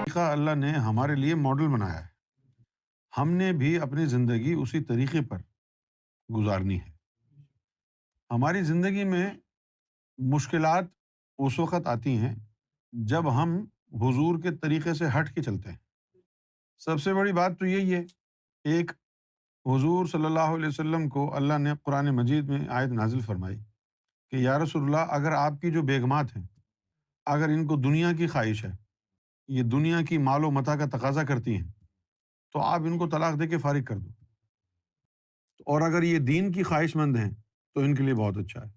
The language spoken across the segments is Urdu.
طریقہ اللہ نے ہمارے لیے ماڈل بنایا ہے، ہم نے بھی اپنی زندگی اسی طریقے پر گزارنی ہے۔ ہماری زندگی میں مشکلات اس وقت آتی ہیں جب ہم حضور کے طریقے سے ہٹ کے چلتے ہیں۔ سب سے بڑی بات تو یہی ہے، ایک حضور صلی اللہ علیہ وسلم کو اللہ نے قرآن مجید میں آیت نازل فرمائی کہ یا رسول اللہ، اگر آپ کی جو بیگمات ہیں، اگر ان کو دنیا کی خواہش ہے، یہ دنیا کی مال و متاع کا تقاضا کرتی ہیں، تو آپ ان کو طلاق دے کے فارغ کر دو، اور اگر یہ دین کی خواہش مند ہیں تو ان کے لیے بہت اچھا ہے۔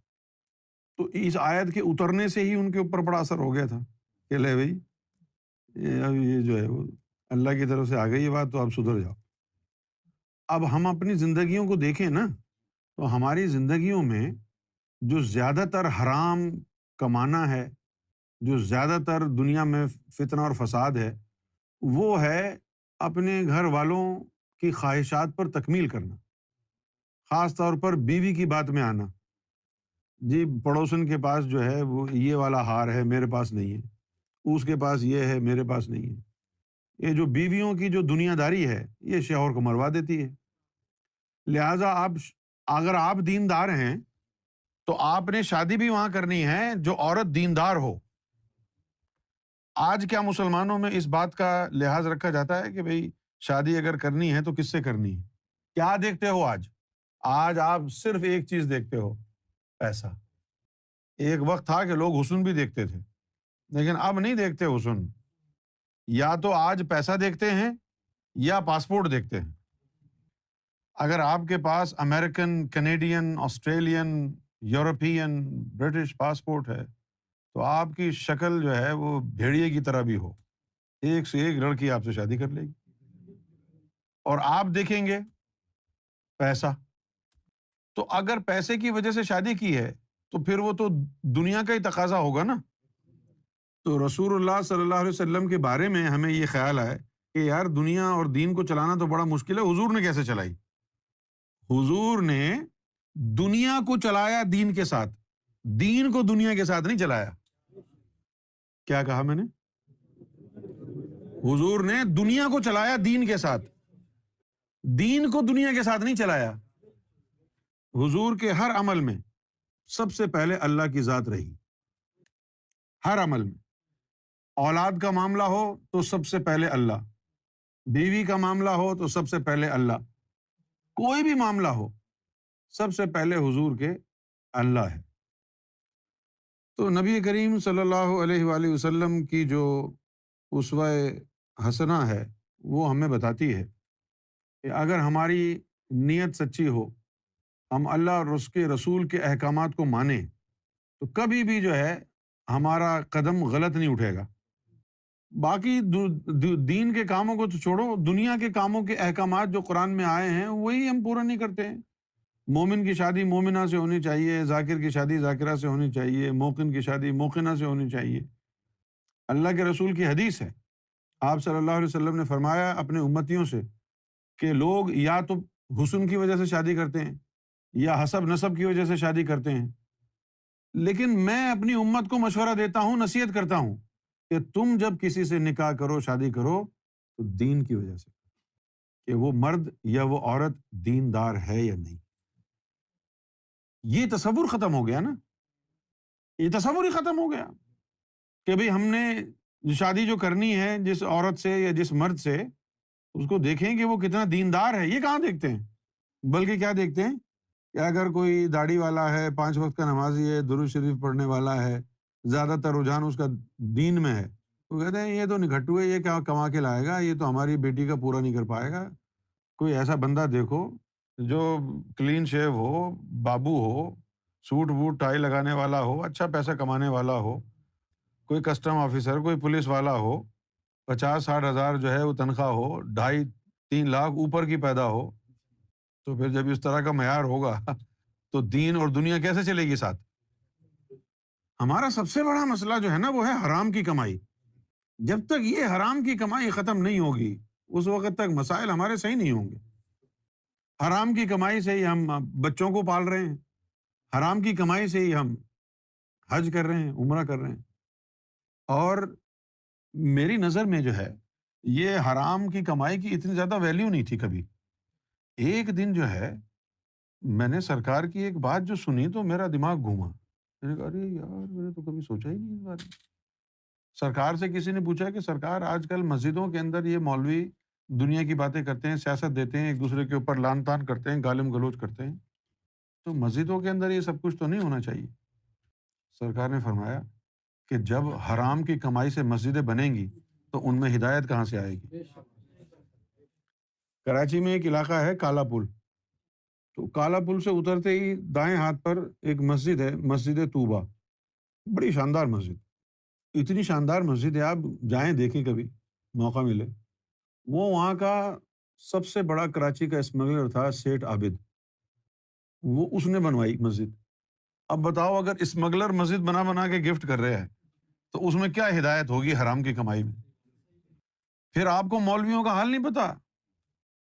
تو اس آیت کے اترنے سے ہی ان کے اوپر بڑا اثر ہو گیا تھا کہ لے بھائی، اب یہ جو ہے وہ اللہ کی طرف سے آ گئی یہ بات، تو آپ سدھر جاؤ۔ اب ہم اپنی زندگیوں کو دیکھیں نا، تو ہماری زندگیوں میں جو زیادہ تر حرام کمانا ہے، جو زیادہ تر دنیا میں فتنہ اور فساد ہے، وہ ہے اپنے گھر والوں کی خواہشات پر تکمیل کرنا، خاص طور پر بیوی کی بات میں آنا۔ جی پڑوسن کے پاس جو ہے وہ یہ والا ہار ہے، میرے پاس نہیں ہے، اس کے پاس یہ ہے، میرے پاس نہیں ہے۔ یہ جو بیویوں کی جو دنیا داری ہے، یہ شوہر کو مروا دیتی ہے۔ لہٰذا اگر آپ دیندار ہیں تو آپ نے شادی بھی وہاں کرنی ہے جو عورت دیندار ہو۔ آج کیا مسلمانوں میں اس بات کا لحاظ رکھا جاتا ہے کہ بھئی شادی اگر کرنی ہے تو کس سے کرنی ہے؟ کیا دیکھتے ہو آج؟ آج آپ صرف ایک چیز دیکھتے ہو، پیسہ۔ ایک وقت تھا کہ لوگ حسن بھی دیکھتے تھے، لیکن اب نہیں دیکھتے حسن، یا تو آج پیسہ دیکھتے ہیں یا پاسپورٹ دیکھتے ہیں۔ اگر آپ کے پاس American, Canadian, Australian, European, British passport ہے تو آپ کی شکل جو ہے وہ بھیڑیے کی طرح بھی ہو، ایک سے ایک لڑکی آپ سے شادی کر لے گی، اور آپ دیکھیں گے پیسہ۔ تو اگر پیسے کی وجہ سے شادی کی ہے تو پھر وہ تو دنیا کا ہی تقاضا ہوگا نا۔ تو رسول اللہ صلی اللہ علیہ وسلم کے بارے میں ہمیں یہ خیال آئے کہ یار دنیا اور دین کو چلانا تو بڑا مشکل ہے، حضور نے کیسے چلائی؟ حضور نے دنیا کو چلایا دین کے ساتھ، دین کو دنیا کے ساتھ نہیں چلایا۔ کیا کہا میں نے؟ حضور نے دنیا کو چلایا دین کے ساتھ، دین کو دنیا کے ساتھ نہیں چلایا۔ حضور کے ہر عمل میں سب سے پہلے اللہ کی ذات رہی، ہر عمل میں۔ اولاد کا معاملہ ہو تو سب سے پہلے اللہ، بیوی کا معاملہ ہو تو سب سے پہلے اللہ، کوئی بھی معاملہ ہو سب سے پہلے حضور کے اللہ ہے۔ تو نبی کریم صلی اللہ علیہ وآلہ وسلم کی جو اسوہ حسنہ ہے وہ ہمیں بتاتی ہے کہ اگر ہماری نیت سچی ہو، ہم اللہ اور اس کے رسول کے احکامات کو مانیں، تو کبھی بھی جو ہے ہمارا قدم غلط نہیں اٹھے گا۔ باقی دین کے کاموں کو تو چھوڑو، دنیا کے کاموں کے احکامات جو قرآن میں آئے ہیں وہی ہم پورا نہیں کرتے ہیں۔ مومن کی شادی مومنہ سے ہونی چاہیے، ذاکر کی شادی ذاکرہ سے ہونی چاہیے، موقن کی شادی موقنہ سے ہونی چاہیے۔ اللہ کے رسول کی حدیث ہے، آپ صلی اللہ علیہ وسلم نے فرمایا اپنے امتیوں سے کہ لوگ یا تو حسن کی وجہ سے شادی کرتے ہیں یا حسب نسب کی وجہ سے شادی کرتے ہیں، لیکن میں اپنی امت کو مشورہ دیتا ہوں، نصیحت کرتا ہوں کہ تم جب کسی سے نکاح کرو، شادی کرو، تو دین کی وجہ سے کہ وہ مرد یا وہ عورت دیندار ہے یا نہیں۔ یہ تصور ختم ہو گیا نا، یہ تصور ہی ختم ہو گیا کہ بھئی ہم نے شادی جو کرنی ہے جس عورت سے یا جس مرد سے، اس کو دیکھیں کہ وہ کتنا دیندار ہے۔ یہ کہاں دیکھتے ہیں؟ بلکہ کیا دیکھتے ہیں کہ اگر کوئی داڑھی والا ہے، 5 وقت کا نمازی ہے، درود شریف پڑھنے والا ہے، زیادہ تر رجحان اس کا دین میں ہے، تو کہتے ہیں یہ تو نکھٹو ہے، یہ کیا کما کے لائے گا، یہ تو ہماری بیٹی کا پورا نہیں کر پائے گا۔ کوئی ایسا بندہ دیکھو جو کلین شیو ہو، بابو ہو، سوٹ بوٹ ٹائی لگانے والا ہو، اچھا پیسہ کمانے والا ہو، کوئی کسٹم آفیسر، کوئی پولیس والا ہو، 50-60 ہزار جو ہے وہ تنخواہ ہو، 2.5-3 لاکھ اوپر کی پیدا ہو، تو پھر جب اس طرح کا معیار ہوگا تو دین اور دنیا کیسے چلے گی ساتھ؟ ہمارا سب سے بڑا مسئلہ جو ہے نا وہ ہے حرام کی کمائی۔ جب تک یہ حرام کی کمائی ختم نہیں ہوگی اس وقت تک مسائل ہمارے صحیح نہیں ہوں گے۔ حرام کی کمائی سے ہی ہم بچوں کو پال رہے ہیں، حرام کی کمائی سے ہی ہم حج کر رہے ہیں، عمرہ کر رہے ہیں، اور میری نظر میں جو ہے یہ حرام کی کمائی کی اتنی زیادہ ویلیو نہیں تھی کبھی۔ ایک دن جو ہے میں نے سرکار کی ایک بات جو سنی تو میرا دماغ گھوما۔ میں نے کہا ارے یار، میں نے تو کبھی سوچا ہی نہیں اس بارے میں۔ سرکار سے کسی نے پوچھا کہ سرکار آج کل مسجدوں کے اندر یہ مولوی دنیا کی باتیں کرتے ہیں، سیاست دیتے ہیں، ایک دوسرے کے اوپر لعن طعن کرتے ہیں، گالم گلوچ کرتے ہیں، تو مسجدوں کے اندر یہ سب کچھ تو نہیں ہونا چاہیے۔ سرکار نے فرمایا کہ جب حرام کی کمائی سے مسجدیں بنیں گی تو ان میں ہدایت کہاں سے آئے گی؟ کراچی میں ایک علاقہ ہے کالا پل، تو کالا پل سے اترتے ہی دائیں ہاتھ پر ایک مسجد ہے، مسجد طوبہ، بڑی شاندار مسجد، اتنی شاندار مسجد ہے، آپ جائیں دیکھیں کبھی موقع ملے۔ وہ وہاں کا سب سے بڑا کراچی کا اسمگلر تھا سیٹھ عابد، وہ اس نے بنوائی مسجد۔ اب بتاؤ اگر اسمگلر مسجد بنا بنا کے گفٹ کر رہے ہیں تو اس میں کیا ہدایت ہوگی حرام کی کمائی میں؟ پھر آپ کو مولویوں کا حال نہیں پتا،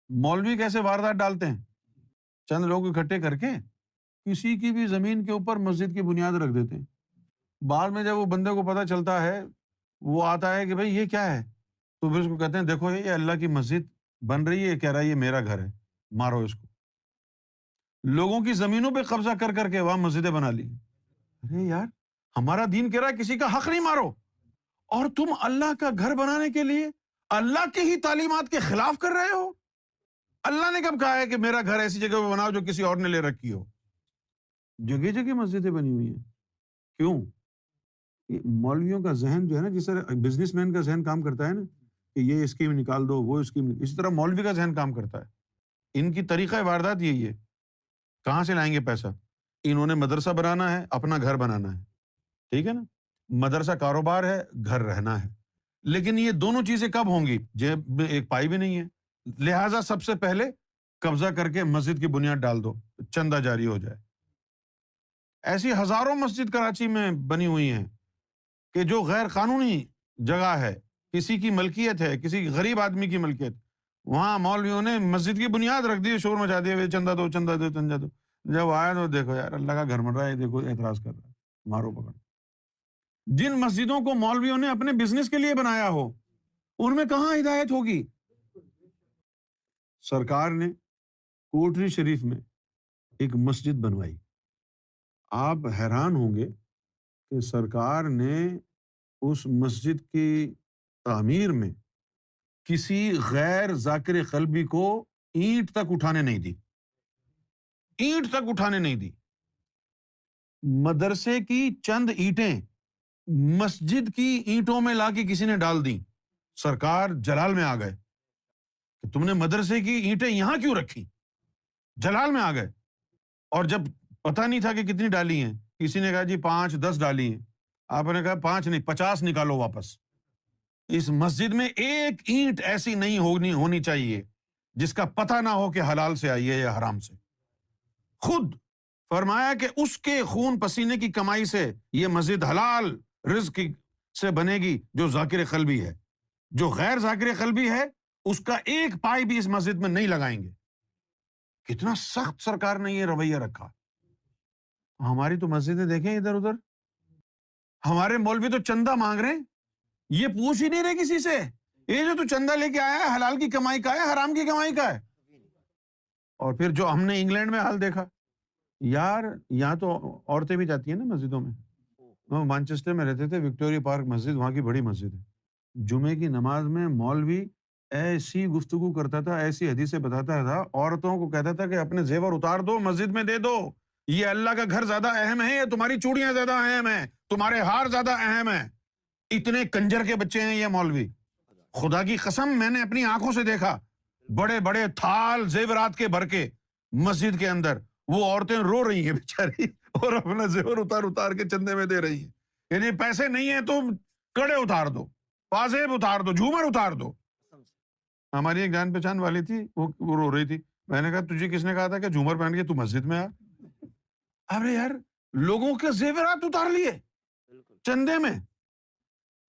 مولوی کیسے واردات ڈالتے ہیں، چند لوگ اکٹھے کر کے کسی کی بھی زمین کے اوپر مسجد کی بنیاد رکھ دیتے ہیں۔ بعد میں جب وہ بندے کو پتہ چلتا ہے، وہ آتا ہے کہ بھائی یہ کیا ہے، تو پھر اس کو کہتے ہیں دیکھو یہ اللہ کی مسجد بن رہی ہے، کہہ رہا ہے یہ میرا گھر ہے، مارو اس کو۔ لوگوں کی زمینوں پہ قبضہ کر کر کے وہاں مسجدیں بنا لی۔ ارے یار، ہمارا دین کہہ رہا ہے کسی کا حق نہیں مارو، اور تم اللہ کا گھر بنانے کے لیے اللہ کی ہی تعلیمات کے خلاف کر رہے ہو۔ اللہ نے کب کہا ہے کہ میرا گھر ایسی جگہ پہ بناؤ جو کسی اور نے لے رکھی ہو؟ جگہ جگہ مسجدیں بنی ہوئی ہیں، کیوں؟ یہ مولویوں کا ذہن جو ہے نا، جس طرح بزنس مین کا ذہن کام کرتا ہے نا کہ یہ اسکیم نکال دو، وہ اسکیم، اسی طرح مولوی کا ذہن کام کرتا ہے۔ ان کی طریقہ واردات یہی ہے، کہاں سے لائیں گے پیسہ؟ انہوں نے مدرسہ بنانا ہے، اپنا گھر بنانا ہے، ٹھیک ہے نا؟ مدرسہ کاروبار ہے، گھر رہنا ہے، لیکن یہ دونوں چیزیں کب ہوں گی؟ جیب میں ایک پائی بھی نہیں ہے، لہٰذا سب سے پہلے قبضہ کر کے مسجد کی بنیاد ڈال دو، چندہ جاری ہو جائے۔ ایسی ہزاروں مسجد کراچی میں بنی ہوئی ہیں کہ جو غیر قانونی جگہ ہے، کسی کی ملکیت ہے، کسی غریب آدمی کی ملکیت، وہاں مولویوں نے مسجد کی بنیاد رکھ دی، شور مچا دیا، چندہ دو چندہ دو چندہ دو۔ جب آیا تو دیکھو یار، اللہ کا گھر بن رہا ہے، دیکھو اعتراض کر رہا ہے، مارو پکڑ۔ جن مسجدوں کو مولویوں نے اپنے بزنس کے لیے بنایا ہو، ان میں کہاں ہدایت ہوگی؟ سرکار نے کوٹری شریف میں ایک مسجد بنوائی، آپ حیران ہوں گے کہ سرکار نے اس مسجد کی تعمیر میں کسی غیر ذاکر قلبی کو اینٹ تک اٹھانے نہیں دی، اینٹ تک اٹھانے نہیں دی۔ مدرسے کی چند اینٹیں مسجد کی اینٹوں میں لا کے کسی نے ڈال دی، سرکار جلال میں آ گئے کہ تم نے مدرسے کی اینٹیں یہاں کیوں رکھی؟ جلال میں آ گئے۔ اور جب پتہ نہیں تھا کہ کتنی ڈالی ہیں، کسی نے کہا جی 5 10 ڈالی ہیں، آپ نے کہا 5 نہیں 50 نکالو واپس۔ اس مسجد میں ایک اینٹ ایسی نہیں ہونی چاہیے جس کا پتہ نہ ہو کہ حلال سے آئی ہے یا حرام سے۔ خود فرمایا کہ اس کے خون پسینے کی کمائی سے یہ مسجد حلال رزق سے بنے گی جو ذاکر قلبی ہے، جو غیر ذاکر قلبی ہے اس کا ایک پائی بھی اس مسجد میں نہیں لگائیں گے۔ کتنا سخت سرکار نے یہ رویہ رکھا۔ ہماری تو مسجدیں دیکھیں ادھر ادھر، ہمارے مولوی تو چندہ مانگ رہے ہیں، یہ پوچھ ہی نہیں رہے کسی سے، یہ جو تو چندہ لے کے آیا ہے حلال کی کمائی کا ہے حرام کی کمائی کا ہے۔ اور پھر جو ہم نے انگلینڈ میں حال دیکھا، یار یہاں تو عورتیں بھی جاتی ہیں نا مسجدوں میں، وہ مانچسٹر میں رہتے تھے، وکٹوریا پارک مسجد وہاں کی بڑی مسجد ہے، جمعے کی نماز میں مولوی ایسی گفتگو کرتا تھا، ایسی حدیثیں بتاتا تھا، عورتوں کو کہتا تھا کہ اپنے زیور اتار دو، مسجد میں دے دو، یہ اللہ کا گھر زیادہ اہم ہے یا تمہاری چوڑیاں زیادہ اہم ہیں، تمہارے ہار زیادہ اہم ہیں؟ اتنے کنجر کے بچے ہیں یہ مولوی، خدا کی قسم میں نے اپنی آنکھوں سے دیکھا، بڑے بڑے تھال زیورات کے بھر کے مسجد کے اندر، وہ عورتیں رو رہی ہیں بیچاری اور اپنا زیور اتار اتار کے چندے میں دے رہی ہیں، یعنی پیسے نہیں ہیں تو کڑے اتار دو، پازیب اتار دو، جھومر اتار دو۔ ہماری ایک جان پہچان والی تھی، وہ رو رہی تھی، میں نے کہا تجھے کس نے کہا تھا کہ جھومر پہن کے تو مسجد میں آ؟ ارے یار، لوگوں کے زیورات اتار لیے چندے میں۔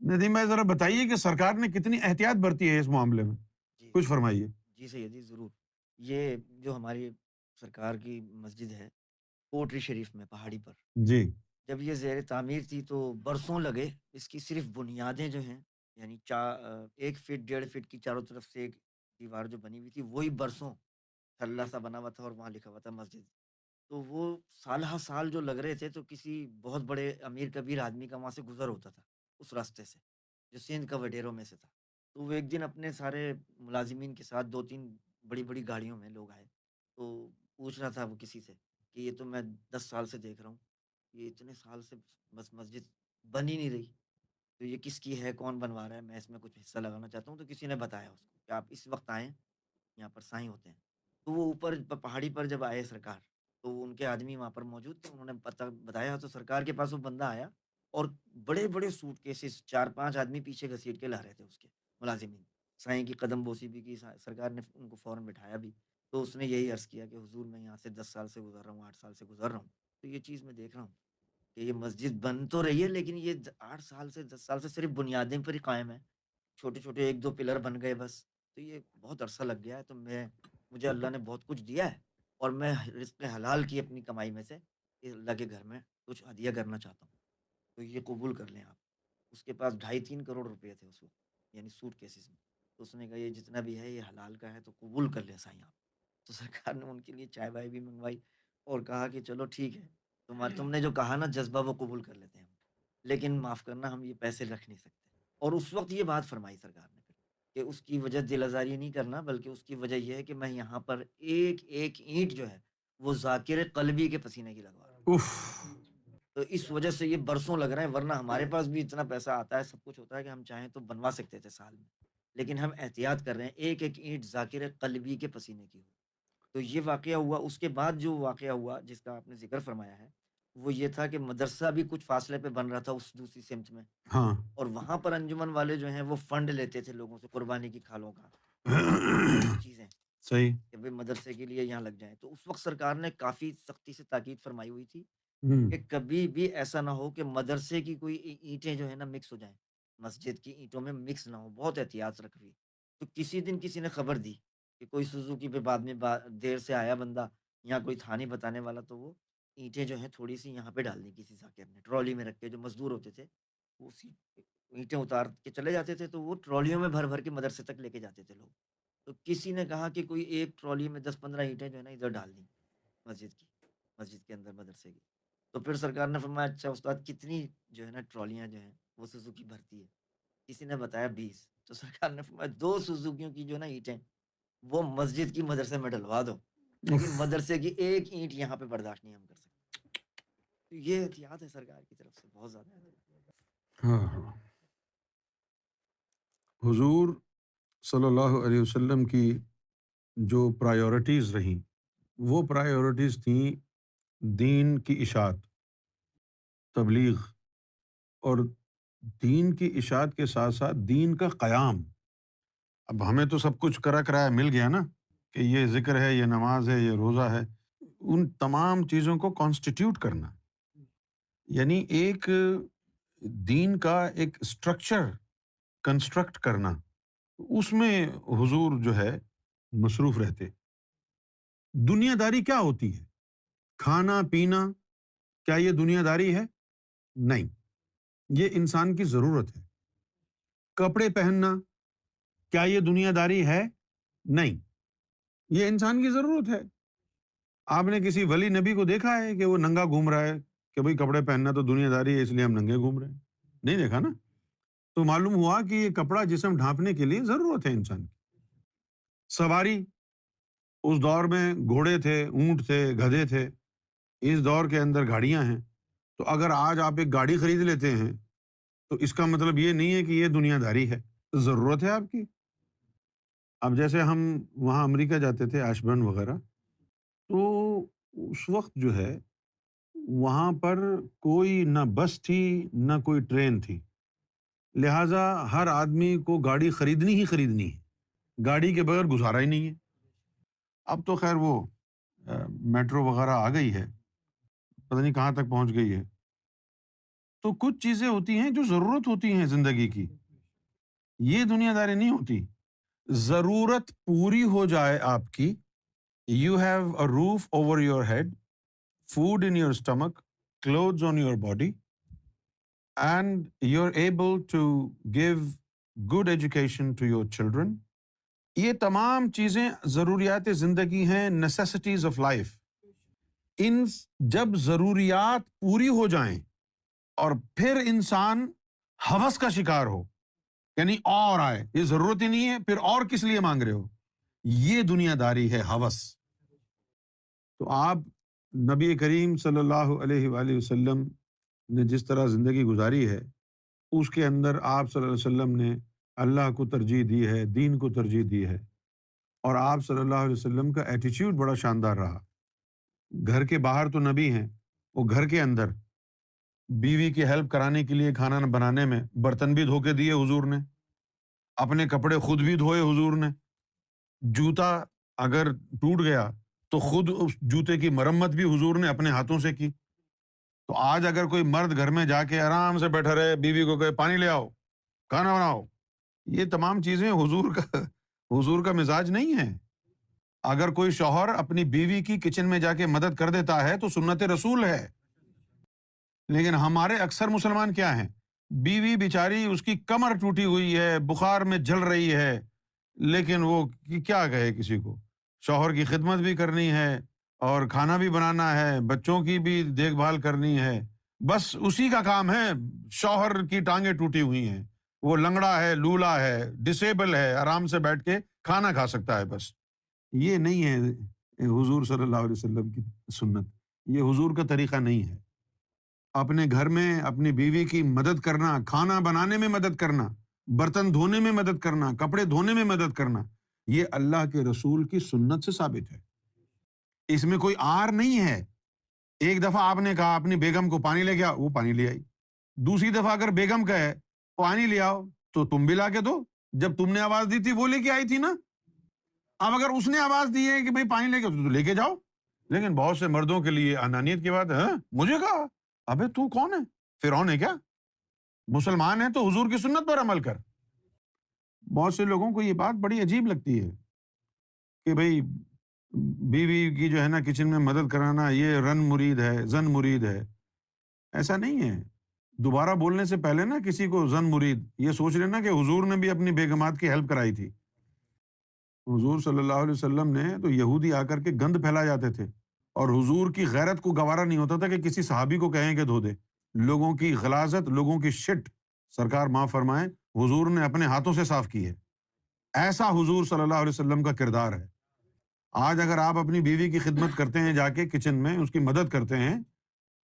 ندیم بھائی ذرا بتائیے کہ سرکار نے کتنی احتیاط برتی ہے اس معاملے میں، جی کچھ فرمائیے۔ جی سید جی ضرور۔ یہ جو ہماری سرکار کی مسجد ہے کوٹری شریف میں پہاڑی پر، جی جب یہ زیر تعمیر تھی تو برسوں لگے اس کی صرف بنیادیں جو ہیں، یعنی 1 فٹ 1.5 فٹ کی چاروں طرف سے ایک دیوار جو بنی ہوئی تھی وہی برسوں تھلہ سا بنا ہوا تھا اور وہاں لکھا ہوا تھا مسجد۔ تو وہ سال ہر سال جو لگ رہے تھے تو کسی بہت بڑے امیر کبیر آدمی کا وہاں سے گزر ہوتا تھا اس راستے سے، جو سندھ کا وڈیروں میں سے تھا۔ تو وہ ایک دن اپنے سارے ملازمین کے ساتھ 2-3 بڑی بڑی گاڑیوں میں لوگ آئے، تو پوچھ رہا تھا وہ کسی سے کہ یہ تو میں 10 سال سے دیکھ رہا ہوں، یہ اتنے سال سے بس مسجد بن ہی نہیں رہی، تو یہ کس کی ہے، کون بنوا رہا ہے، میں اس میں کچھ حصہ لگانا چاہتا ہوں۔ تو کسی نے بتایا اس کو کہ آپ اس وقت آئیں، یہاں پر سائیں ہوتے ہیں۔ تو وہ اوپر پہاڑی پر جب آئے سرکار، تو وہ ان کے آدمی وہاں پر موجود تھے، انہوں نے پتہ بتایا تو سرکار کے پاس وہ بندہ آیا اور بڑے بڑے سوٹ کیسز 4-5 آدمی پیچھے گھسیٹ کے لا رہے تھے اس کے ملازمین۔ سائیں کی قدم بوسی بھی کی، سرکار نے ان کو فوراً بٹھایا بھی۔ تو اس نے یہی عرض کیا کہ حضور میں یہاں سے 10 سال سے گزر رہا ہوں، 8 سال سے گزر رہا ہوں، تو یہ چیز میں دیکھ رہا ہوں کہ یہ مسجد بن تو رہی ہے لیکن یہ 8 سال سے 10 سال سے صرف بنیادیں پر ہی قائم ہے، چھوٹے چھوٹے 1-2 پلر بن گئے بس۔ تو یہ بہت عرصہ لگ گیا ہے، تو مجھے اللہ نے بہت کچھ دیا ہے اور میں رزق حلال کی اپنی کمائی میں سے یہ اللہ کے گھر میں کچھ ہدیہ کرنا چاہتا ہوں، تو یہ قبول کر لیں آپ۔ اس کے پاس 2.5-3 کروڑ روپے تھے اس وقت، یعنی سوٹ کیسز میں۔ تو اس نے کہا یہ جتنا بھی ہے یہ حلال کا ہے تو قبول کر لیں سائیں آپ۔ تو سرکار نے ان کے لیے چائے وائے بھی منگوائی اور کہا کہ چلو ٹھیک ہے، تم نے جو کہا نا جذبہ وہ قبول کر لیتے ہیں ہم، لیکن معاف کرنا ہم یہ پیسے رکھ نہیں سکتے۔ اور اس وقت یہ بات فرمائی سرکار نے پھر کہ اس کی وجہ دل آزاری نہیں کرنا، بلکہ اس کی وجہ یہ ہے کہ میں یہاں پر ایک ایک اینٹ جو ہے وہ ذاکر قلبی کے پسینے کی لگوا رہا ہوں۔ اف. تو اس وجہ سے یہ برسوں لگ رہے ہیں، ورنہ ہمارے پاس بھی اتنا پیسہ آتا ہے، سب کچھ ہوتا ہے کہ ہم چاہیں تو بنوا سکتے تھے سال میں، لیکن ہم احتیاط کر رہے ہیں ایک ایک اینٹ ذاکر قلبی کے پسینے کی ہو۔ تو یہ واقعہ ہوا، اس کے بعد جو واقعہ ہوا جس کا آپ نے ذکر فرمایا ہے، وہ یہ تھا کہ مدرسہ بھی کچھ فاصلے پہ بن رہا تھا اس دوسری سمت میں، ہاں. اور وہاں پر انجمن والے جو ہیں وہ فنڈ لیتے تھے لوگوں سے، قربانی کی کھالوں کا اور چیزیں صحیح. کہ بھئی مدرسے کے لیے یہاں لگ جائیں۔ تو اس وقت سرکار نے کافی سختی سے تاکید فرمائی ہوئی تھی ہوں. کہ کبھی بھی ایسا نہ ہو کہ مدرسے کی کوئی اینٹیں جو ہیں نا مکس ہو جائیں، مسجد کی اینٹوں میں مکس نہ ہو، بہت احتیاط رکھی۔ تو کسی دن کسی نے خبر دی کہ کوئی سوزوکی پہ بعد میں دیر سے آیا بندہ، یہاں کوئی تھا نہیں بتانے والا، تو وہ اینٹیں جو ہیں تھوڑی سی یہاں پہ ڈال دی کسی ذاکر نے، ٹرالی میں رکھ کے، جو مزدور ہوتے تھے وہ اسی اینٹیں اتار کے چلے جاتے تھے، تو وہ ٹرالیوں میں بھر بھر کے مدرسے تک لے کے جاتے تھے لوگ۔ تو کسی نے کہا کہ کوئی ایک ٹرالی میں 10-15 اینٹیں جو ہے نا ادھر ڈال دیں مسجد کی، مسجد کے اندر مدرسے کی۔ تو پھر سرکار نے فرمایا اچھا استاد کتنی جو ہے نا ٹرالیاں جو ہیں وہ سوزوکی بھرتی ہے؟ کسی نے بتایا 20۔ تو سرکار نے فرمایا 2 سوزوکیوں کی جو نا اینٹیں وہ مسجد کی مدرسے میں ڈلوا دو، لیکن اف. مدرسے کی ایک اینٹ یہاں پہ برداشت نہیں ہم کر سکتے۔ تو یہ احتیاط ہے سرکار کی طرف سے، بہت زیادہ احتیاط۔ ہاں ہاں. حضور صلی اللہ علیہ وسلم کی جو پرائیورٹیز رہیں وہ پرائیورٹیز تھیں دین کی اشاعت، تبلیغ، اور دین کی اشاعت کے ساتھ ساتھ دین کا قیام۔ اب ہمیں تو سب کچھ کرا کرایا مل گیا نا کہ یہ ذکر ہے، یہ نماز ہے، یہ روزہ ہے، ان تمام چیزوں کو کانسٹیٹیوٹ کرنا، یعنی ایک دین کا ایک اسٹرکچر کنسٹرکٹ کرنا، اس میں حضور جو ہے مصروف رہتے۔ دنیا داری کیا ہوتی ہے؟ کھانا پینا، کیا یہ دنیا داری ہے؟ نہیں، یہ انسان کی ضرورت ہے۔ کپڑے پہننا، کیا یہ دنیا داری ہے؟ نہیں، یہ انسان کی ضرورت ہے۔ آپ نے کسی ولی نبی کو دیکھا ہے کہ وہ ننگا گھوم رہا ہے کہ بھئی کپڑے پہننا تو دنیا داری ہے اس لیے ہم ننگے گھوم رہے ہیں؟ نہیں دیکھا نا۔ تو معلوم ہوا کہ یہ کپڑا جسم ڈھانپنے کے لیے ضرورت ہے انسان کی۔ سواری، اس دور میں گھوڑے تھے، اونٹ تھے، گدھے تھے، اس دور کے اندر گاڑیاں ہیں۔ تو اگر آج آپ ایک گاڑی خرید لیتے ہیں تو اس کا مطلب یہ نہیں ہے کہ یہ دنیا داری ہے، ضرورت ہے آپ کی۔ اب جیسے ہم وہاں امریکہ جاتے تھے، ایشبرن وغیرہ، تو اس وقت جو ہے وہاں پر کوئی نہ بس تھی نہ کوئی ٹرین تھی، لہٰذا ہر آدمی کو گاڑی خریدنی ہی خریدنی ہے، گاڑی کے بغیر گزارا ہی نہیں ہے۔ اب تو خیر وہ میٹرو وغیرہ آ گئی ہے، پتہ نہیں کہاں تک پہنچ گئی ہے۔ تو کچھ چیزیں ہوتی ہیں جو ضرورت ہوتی ہیں زندگی کی، یہ دنیا داری نہیں ہوتی۔ ضرورت پوری ہو جائے آپ کی، you have a roof over your head, food in your stomach, clothes on your body, and you're able to give good education to your children. یہ تمام چیزیں ضروریات زندگی ہیں، نیسیسٹیز آف لائف. ان جب ضروریات پوری ہو جائیں اور پھر انسان ہوس کا شکار ہو، یعنی اور آئے، یہ ضرورت ہی نہیں ہے، پھر اور کس لیے مانگ رہے ہو، یہ دنیا داری ہے، ہوس. تو آپ نبی کریم صلی اللہ علیہ وآلہ وسلم نے جس طرح زندگی گزاری ہے، اس کے اندر آپ صلی اللہ علیہ وسلم نے اللہ کو ترجیح دی ہے، دین کو ترجیح دی ہے. اور آپ صلی اللہ علیہ وسلم کا ایٹیچیوڈ بڑا شاندار رہا. گھر کے باہر تو نبی ہیں، وہ گھر کے اندر بیوی کی ہیلپ کرانے کے لیے کھانا بنانے میں برتن بھی دھو کے دیے حضور نے، اپنے کپڑے خود بھی دھوئے حضور نے. جوتا اگر ٹوٹ گیا تو خود اس جوتے کی مرمت بھی حضور نے اپنے ہاتھوں سے کی. تو آج اگر کوئی مرد گھر میں جا کے آرام سے بیٹھا رہے، بیوی کو کہے پانی لے آؤ، کھانا بناؤ، یہ تمام چیزیں حضور کا مزاج نہیں ہے. اگر کوئی شوہر اپنی بیوی کی کچن میں جا کے مدد کر دیتا ہے تو سنت رسول ہے. لیکن ہمارے اکثر مسلمان کیا ہیں، بیوی بیچاری اس کی کمر ٹوٹی ہوئی ہے، بخار میں جل رہی ہے، لیکن وہ کیا کہے کسی کو، شوہر کی خدمت بھی کرنی ہے اور کھانا بھی بنانا ہے، بچوں کی بھی دیکھ بھال کرنی ہے، بس اسی کا کام ہے. شوہر کی ٹانگیں ٹوٹی ہوئی ہیں، وہ لنگڑا ہے، لولا ہے، ڈسیبل ہے، آرام سے بیٹھ کے کھانا کھا سکتا ہے بس. یہ نہیں ہے حضور صلی اللہ علیہ وسلم کی سنت، یہ حضور کا طریقہ نہیں ہے. اپنے گھر میں اپنی بیوی کی مدد کرنا، کھانا بنانے میں مدد کرنا، برتن دھونے میں مدد کرنا، کپڑے دھونے میں مدد کرنا، یہ اللہ کے رسول کی سنت سے ثابت ہے. اس میں کوئی آر نہیں ہے. ایک دفعہ آپ نے کہا اپنی بیگم کو پانی لے کے آؤ، وہ پانی لے آئی. دوسری دفعہ اگر بیگم کہے پانی لے آؤ تو تم بھی لا کے دو، جب تم نے آواز دی تھی وہ لے کے آئی تھی نا. اب اگر اس نے آواز دی ہے کہ بھئی پانی لے کے تو لے کے جاؤ. لیکن بہت سے مردوں کے لیے انانیت کی بات ہے، مجھے کہا، ابے تو کون ہے، فرعون ہے کیا؟ مسلمان ہے تو حضور کی سنت پر عمل کر. بہت سے لوگوں کو یہ بات بڑی عجیب لگتی ہے کہ بھئی بیوی کی جو ہے نا کچن میں مدد کرانا یہ زن مرید ہے. ایسا نہیں ہے. دوبارہ بولنے سے پہلے نا کسی کو زن مرید یہ سوچ لینا کہ حضور نے بھی اپنی بیگمات کی ہیلپ کرائی تھی. حضور صلی اللہ علیہ وسلم نے تو یہودی آ کر کے گند پھیلا جاتے تھے، اور حضور کی غیرت کو گوارا نہیں ہوتا تھا کہ کسی صحابی کو کہیں کہ دھو دے. لوگوں کی غلاظت، لوگوں کی شٹ سرکار معاف فرمائیں حضور نے اپنے ہاتھوں سے صاف کی ہے. ایسا حضور صلی اللہ علیہ وسلم کا کردار ہے. آج اگر آپ اپنی بیوی کی خدمت کرتے ہیں، جا کے کچن میں اس کی مدد کرتے ہیں،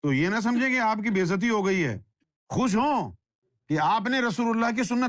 تو یہ نہ سمجھیں کہ آپ کی بے عزتی ہو گئی ہے. خوش ہوں کہ آپ نے رسول اللہ کی سنت